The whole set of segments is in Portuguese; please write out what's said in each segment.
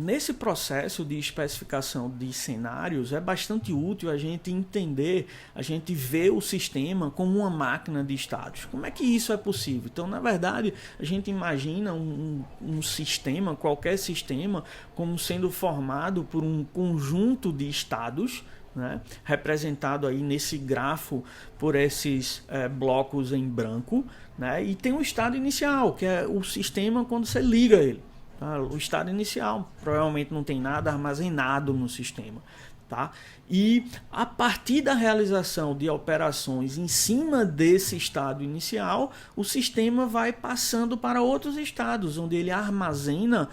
Nesse processo de especificação de cenários, é bastante útil a gente entender, a gente ver o sistema como uma máquina de estados. Como é que isso é possível? Então, na verdade, a gente imagina um sistema, qualquer sistema, como sendo formado por um conjunto de estados, né, representado aí nesse grafo por esses blocos em branco, né, e tem um estado inicial, que é o sistema quando você liga ele. Tá? O estado inicial provavelmente não tem nada armazenado no sistema. Tá? E a partir da realização de operações em cima desse estado inicial, o sistema vai passando para outros estados, onde ele armazena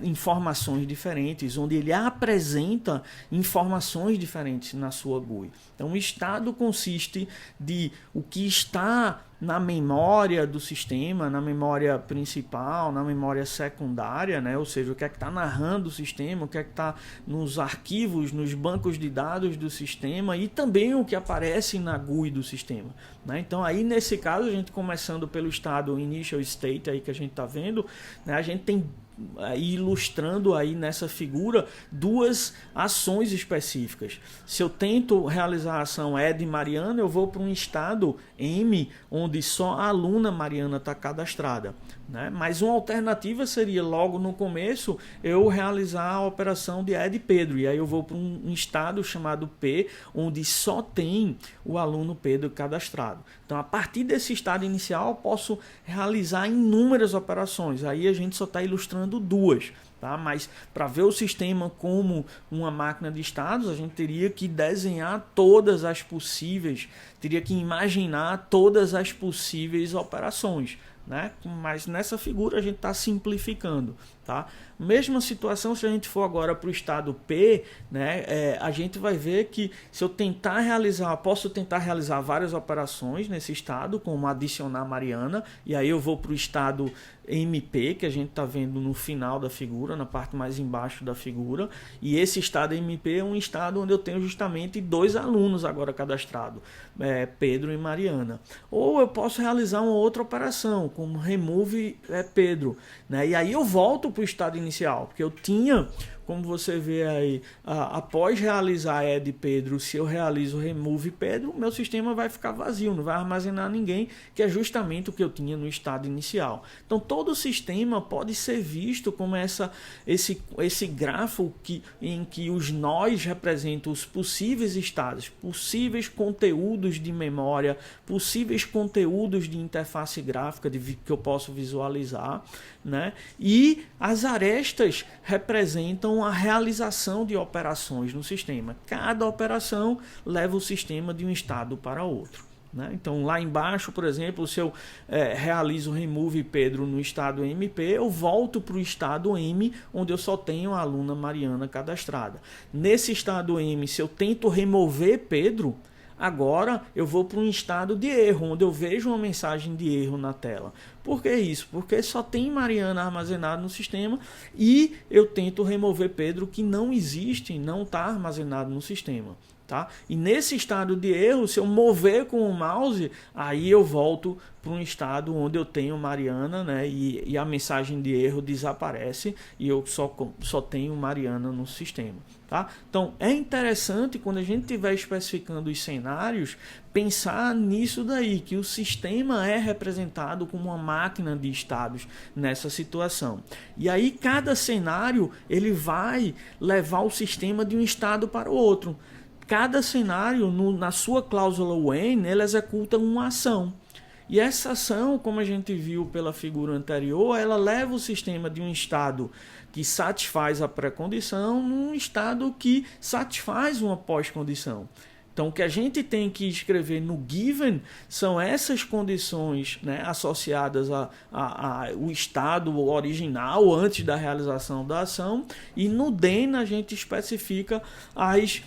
informações diferentes, onde ele apresenta informações diferentes na sua GUI. Então, o estado consiste de o que está na memória do sistema, na memória principal, na memória secundária, né? Ou seja, o que é que está narrando o sistema, o que é que está nos arquivos, nos bancos de dados do sistema e também o que aparece na GUI do sistema, né? Então, aí nesse caso, a gente começando pelo estado initial state aí que a gente está vendo, né? A gente tem ilustrando aí nessa figura duas ações específicas. Se eu tento realizar a ação add Mariana, eu vou para um estado M, onde só a aluna Mariana está cadastrada, né? Mas uma alternativa seria logo no começo eu realizar a operação de add Pedro, e aí eu vou para um estado chamado P, onde só tem o aluno Pedro cadastrado. Então, a partir desse estado inicial, eu posso realizar inúmeras operações. Aí a gente só está ilustrando duas. Tá? Mas para ver o sistema como uma máquina de estados, a gente teria que desenhar todas as possíveis, teria que imaginar todas as possíveis operações, né? Mas nessa figura a gente está simplificando. Tá? Mesma situação se a gente for agora para o estado P, né? A gente vai ver que se eu tentar realizar, posso tentar realizar várias operações nesse estado, como adicionar Mariana, e aí eu vou para o estado MP, que a gente está vendo no final da figura, na parte mais embaixo da figura, e esse estado MP é um estado onde eu tenho justamente dois alunos agora cadastrados, Pedro e Mariana. Ou eu posso realizar uma outra operação, como remove Pedro, né? E aí eu volto para o estado inicial, porque eu tinha, como você vê aí, após realizar add Pedro, se eu realizo remove Pedro, meu sistema vai ficar vazio, não vai armazenar ninguém, que é justamente o que eu tinha no estado inicial. Então, todo o sistema pode ser visto como esse grafo em que os nós representam os possíveis estados, possíveis conteúdos de memória, possíveis conteúdos de interface gráfica que eu posso visualizar, né? E as arestas representam a realização de operações no sistema. Cada operação leva o sistema de um estado para outro, né? Então, lá embaixo, por exemplo, se eu realizo remove Pedro no estado MP, eu volto para o estado M, onde eu só tenho a aluna Mariana cadastrada. Nesse estado M, se eu tento remover Pedro, agora eu vou para um estado de erro, onde eu vejo uma mensagem de erro na tela. Por que isso? Porque só tem Mariana armazenado no sistema e eu tento remover Pedro, que não existe, não está armazenado no sistema. Tá? E nesse estado de erro, se eu mover com o mouse, aí eu volto para um estado onde eu tenho Mariana, né? E a mensagem de erro desaparece e eu só tenho Mariana no sistema. Tá? Então é interessante, quando a gente estiver especificando os cenários, pensar nisso daí, que o sistema é representado como uma máquina de estados nessa situação. E aí cada cenário ele vai levar o sistema de um estado para o outro. Cada cenário, na sua cláusula when, ele executa uma ação. E essa ação, como a gente viu pela figura anterior, ela leva o sistema de um estado que satisfaz a pré-condição num estado que satisfaz uma pós-condição. Então, o que a gente tem que escrever no given são essas condições, né, associadas ao estado original antes da realização da ação, e no then a gente especifica as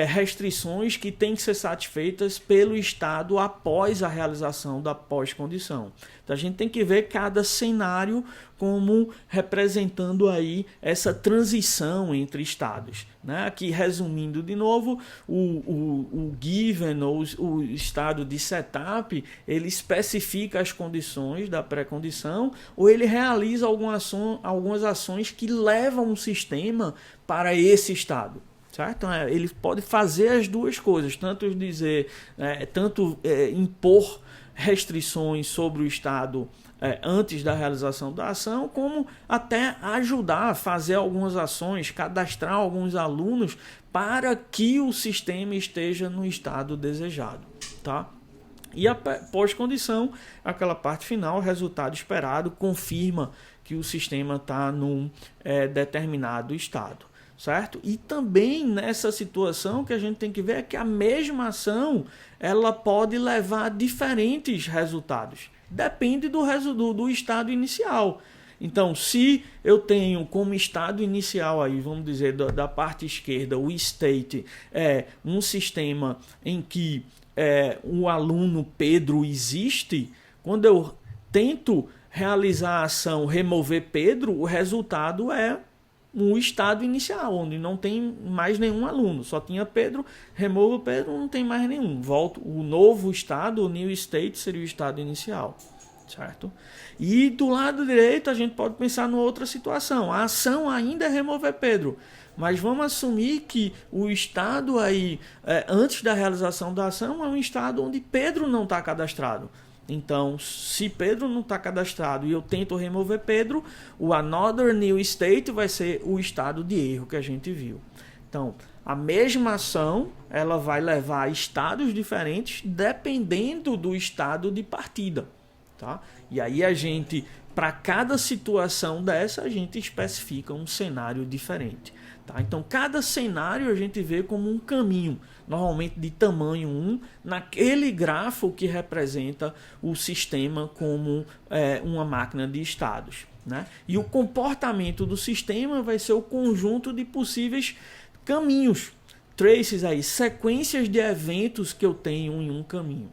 restrições que têm que ser satisfeitas pelo Estado após a realização da pós-condição. Então a gente tem que ver cada cenário como representando aí essa transição entre estados. Né? Aqui, resumindo de novo, o given, ou o estado de setup, ele especifica as condições da pré-condição, ou ele realiza algumas ações que levam o sistema para esse estado. Certo? Então, ele pode fazer as duas coisas, tanto impor restrições sobre o Estado antes da realização da ação, como até ajudar a fazer algumas ações, cadastrar alguns alunos para que o sistema esteja no estado desejado. Tá? E a pós-condição, aquela parte final, o resultado esperado, confirma que o sistema está num determinado estado. Certo? E também nessa situação que a gente tem que ver é que a mesma ação ela pode levar a diferentes resultados. Depende do estado inicial. Então, se eu tenho como estado inicial aí, vamos dizer, da parte esquerda, o state é um sistema em que o aluno Pedro existe, quando eu tento realizar a ação remover Pedro, o resultado é um estado inicial, onde não tem mais nenhum aluno, só tinha Pedro, removo Pedro, não tem mais nenhum. Volto, o novo estado, o new state, seria o estado inicial, certo? E do lado direito a gente pode pensar numa outra situação. A ação ainda é remover Pedro, mas vamos assumir que o estado aí, antes da realização da ação, é um estado onde Pedro não está cadastrado. Então, se Pedro não está cadastrado e eu tento remover Pedro, o another new state vai ser o estado de erro que a gente viu. Então, a mesma ação ela vai levar a estados diferentes dependendo do estado de partida. Tá? E aí a gente, para cada situação dessa, a gente especifica um cenário diferente. Tá? Então, cada cenário a gente vê como um caminho, normalmente de tamanho 1, naquele grafo que representa o sistema como uma máquina de estados. Né? E o comportamento do sistema vai ser o conjunto de possíveis caminhos, traces aí, sequências de eventos que eu tenho em um caminho.